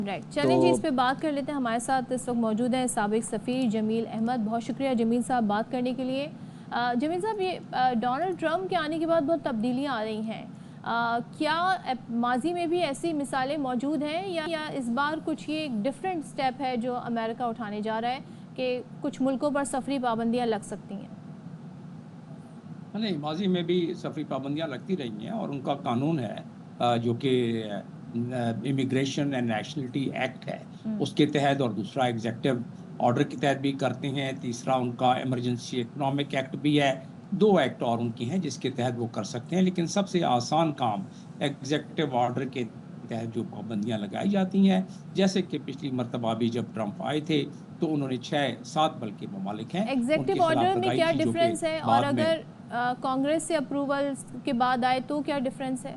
Right, چلیں جی اس پہ بات کر لیتے ہیں. ہمارے ساتھ اس وقت موجود ہیں سابق سفیر جمیل احمد. بہت شکریہ جمیل صاحب بات کرنے کے لیے. جمیل صاحب، یہ ڈونلڈ ٹرمپ کے آنے کے بعد بہت تبدیلیاں آ رہی ہیں. کیا ماضی میں بھی ایسی مثالیں موجود ہیں یا اس بار کچھ یہ ایک ڈیفرنٹ سٹیپ ہے جو امریکہ اٹھانے جا رہا ہے کہ کچھ ملکوں پر سفری پابندیاں لگ سکتی ہیں؟ نہیں، ماضی میں بھی سفری پابندیاں لگتی رہی ہیں اور ان کا قانون ہے جو کہ امیگریشن اینڈ نیشنلٹی ایکٹ ہے اس کے تحت، اور دوسرا ایگزیکٹو آرڈر کے تحت بھی کرتے ہیں. تیسرا ان کا ایمرجنسی اکنامک ایکٹ بھی ہے. 2 ایکٹ اور ان کی ہیں جس کے تحت وہ کر سکتے ہیں. لیکن سب سے آسان کام ایگزیکٹو آرڈر کے تحت جو پابندیاں لگائی جاتی ہیں، جیسے کہ پچھلی مرتبہ بھی جب ٹرمپ آئے تھے تو انہوں نے 6-7 بلکہ ممالک ہیں ان کے ایگزیکٹو خلاف آرڈر میں لگائی کیا تھی، جو کہ ڈیفرنس ہے، اور بعد میں اگر کانگریس سے اپروول کے بعد آئے تو کیا ڈیفرنس ہے؟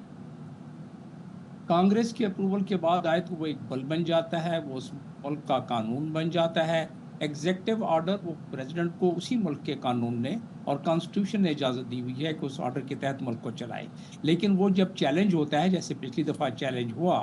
کانگریس کے اپروول کے بعد آئے تو وہ ایک بل بن جاتا ہے، وہ اس ملک کا قانون بن جاتا ہے. ایگزیکٹو آرڈر وہ پریزیڈنٹ کو اسی ملک کے قانون نے اور کانسٹیٹیوشن نے اجازت دی ہوئی ہے کہ اس آرڈر کے تحت ملک کو چلائے. لیکن وہ جب چیلنج ہوتا ہے، جیسے پچھلی دفعہ چیلنج ہوا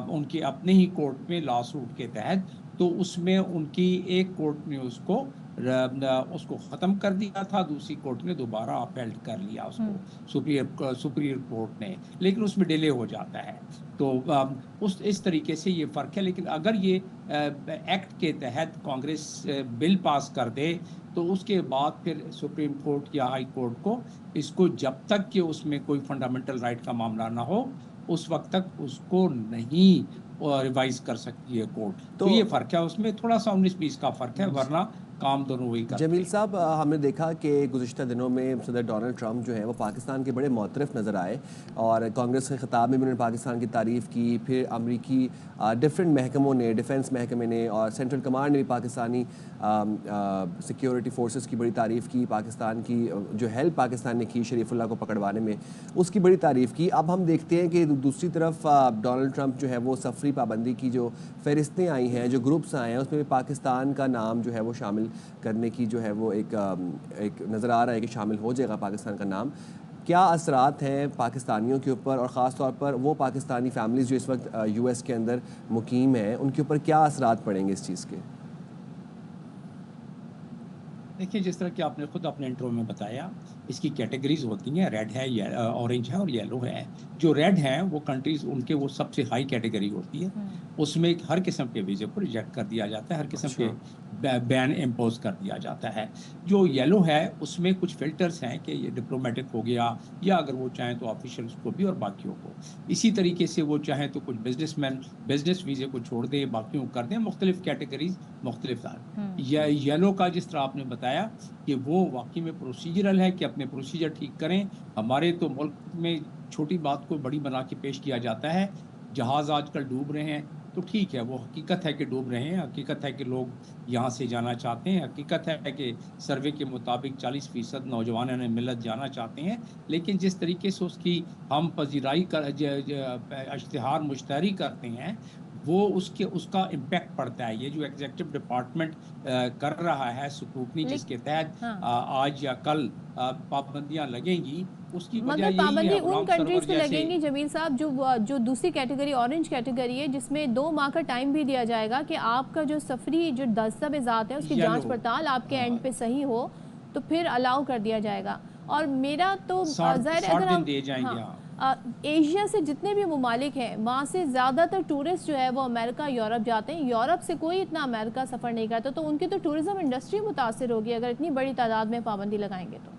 ان کے اپنے ہی کورٹ میں لا سوٹ کے تحت، تو اس میں ان کی ایک کورٹ نے اس کو ختم کر دیا تھا، دوسری کورٹ نے دوبارہ اپیلڈ کر لیا اس کو، سپریئر کورٹ نے. لیکن اس میں ڈیلے ہو جاتا ہے. تو اس طریقے سے یہ فرق ہے. لیکن اگر یہ ایکٹ کے تحت کانگریس بل پاس کر دے تو اس کے بعد پھر سپریم کورٹ یا ہائی کورٹ کو اس کو، جب تک کہ اس میں کوئی فنڈامنٹل رائٹ کا معاملہ نہ ہو، اس وقت تک اس کو نہیں ریوائز کر سکتی ہے کورٹ. تو یہ فرق ہے، اس میں تھوڑا سا 19-20 کا فرق ہے، ورنہ کام دونوں وہی کرتے ہیں. جمیل صاحب، ہم نے دیکھا کہ گزشتہ دنوں میں صدر ڈونلڈ ٹرمپ جو ہے وہ پاکستان کے بڑے معترف نظر آئے، اور کانگریس کے خطاب میں بھی انہوں نے پاکستان کی تعریف کی. پھر امریکی ڈفرینٹ محکموں نے، ڈیفنس محکمے نے اور سینٹرل کمانڈ نے بھی پاکستانی سیکیورٹی فورسز کی بڑی تعریف کی. پاکستان کی جو ہیلپ پاکستان نے کی شریف اللہ کو پکڑوانے میں، اس کی بڑی تعریف کی. اب ہم دیکھتے ہیں کہ دوسری طرف ڈونلڈ ٹرمپ جو ہے وہ سفری پابندی کی جو فہرستیں آئی ہیں، جو گروپس آئے ہیں، اس میں بھی پاکستان کا نام جو ہے وہ شامل کرنے کی جو ہے وہ ایک نظر آ رہا ہے کہ شامل ہو جائے گا پاکستان کا نام. کیا اثرات ہیں پاکستانیوں کے اوپر، اور خاص طور پر وہ پاکستانی فیملیز جو اس وقت یو ایس کے اندر مقیم ہیں، ان کے اوپر کیا اثرات پڑیں گے اس چیز کے؟ دیکھیے، جس طرح کہ آپ نے خود اپنے انٹرو میں بتایا، اس کی کیٹیگریز ہوتی ہیں، ریڈ ہے، اورنج ہے اور یلو ہے. جو ریڈ ہیں وہ کنٹریز، ان کے وہ سب سے ہائی کیٹیگری ہوتی ہے. اس میں ہر قسم کے ویزے کو ریجیکٹ کر دیا جاتا ہے، ہر قسم کے بین امپوز کر دیا جاتا ہے. جو یلو ہے اس میں کچھ فلٹرز ہیں کہ یہ ڈپلومیٹک ہو گیا، یا اگر وہ چاہیں تو آفیشلز کو بھی اور باقیوں کو. اسی طریقے سے وہ چاہیں تو کچھ بزنس مین بزنس ویزے کو چھوڑ دیں، باقیوں کر دیں. مختلف کیٹیگریز مختلف یلو کا جس طرح آپ نے بتایا کہ وہ واقعی میں پروسیجرل ہے کہ اپنے پروسیجر ٹھیک کریں. ہمارے تو ملک میں چھوٹی بات کو بڑی بنا کے پیش کیا جاتا ہے. جہاز آج کل ڈوب رہے ہیں تو ٹھیک ہے، وہ حقیقت ہے کہ ڈوب رہے ہیں، حقیقت ہے کہ لوگ یہاں سے جانا چاہتے ہیں، حقیقت ہے کہ سروے کے مطابق 40% نوجوانوں ملت جانا چاہتے ہیں. لیکن جس طریقے سے اس کی ہم پذیرائی کا اشتہار مشتہری کرتے ہیں، وہ اس کا امپیکٹ پڑتا ہے. یہ جو ایگزیکٹو ڈپارٹمنٹ کر رہا ہے سکروٹنی، جس کے تحت آج یا کل پابندیاں لگیں گی، اس کی وجہ مگر یہی ہے پابندی ان غلام سرور کنٹریز پہ جیسے. لگیں گی جمیل صاحب جو دوسری کیٹیگری اورنج کیٹیگری ہے، جس میں 2 ماہ کا ٹائم بھی دیا جائے گا کہ آپ کا جو سفری جو دستاویزات ہیں اس کی جانچ پڑتال آپ کے اینڈ پہ صحیح ہو تو پھر الاؤ کر دیا جائے گا. اور میرا تو ظاہر ہے اگر ہم ایشیا سے جتنے بھی ممالک ہیں وہاں سے زیادہ تر ٹورسٹ جو ہے وہ امریکہ یورپ جاتے ہیں. یورپ سے کوئی اتنا امریکہ سفر نہیں کرتا، تو ان کی تو ٹورزم انڈسٹری متاثر ہوگی اگر اتنی بڑی تعداد میں پابندی لگائیں گے تو.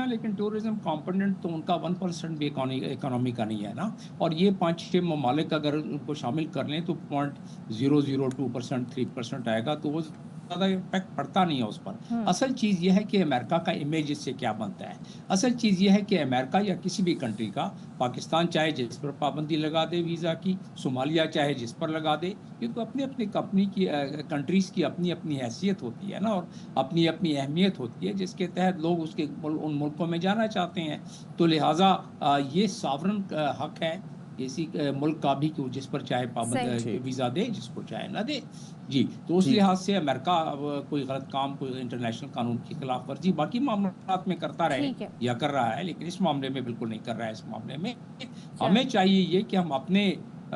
لیکن ٹورزم کمپوننٹ تو ان کا 1% بھی اکانومی کا نہیں ہے نا. اور یہ 5-6 ممالک اگر ان کو شامل کر لیں تو 0.002%، 3% آئے گا، تو وہ زیادہ امپیکٹ پڑتا نہیں ہے اس پر. اصل چیز یہ ہے کہ امریکہ کا امیج اس سے کیا بنتا ہے. اصل چیز یہ ہے کہ امریکہ یا کسی بھی کنٹری کا، پاکستان چاہے جس پر پابندی لگا دے ویزا کی، صومالیہ چاہے جس پر لگا دے، یہ تو اپنی اپنی کمپنی کی کنٹریز کی اپنی اپنی حیثیت ہوتی ہے نا، اور اپنی اپنی اہمیت ہوتی ہے جس کے تحت لوگ اس کے ان ملکوں میں جانا چاہتے ہیں. تو لہٰذا یہ ساورن حق ہے کسی ملک کا بھی کہ جس پر چاہے پابند ویزا دے، جس کو چاہے نہ دے. جی، تو اس لحاظ سے امریکہ کوئی غلط کام، کوئی انٹرنیشنل قانون کی خلاف ورزی باقی معاملات میں کرتا رہے یا کر رہا ہے، لیکن اس معاملے میں بالکل نہیں کر رہا ہے. اس معاملے میں ہمیں چاہیے یہ کہ ہم اپنے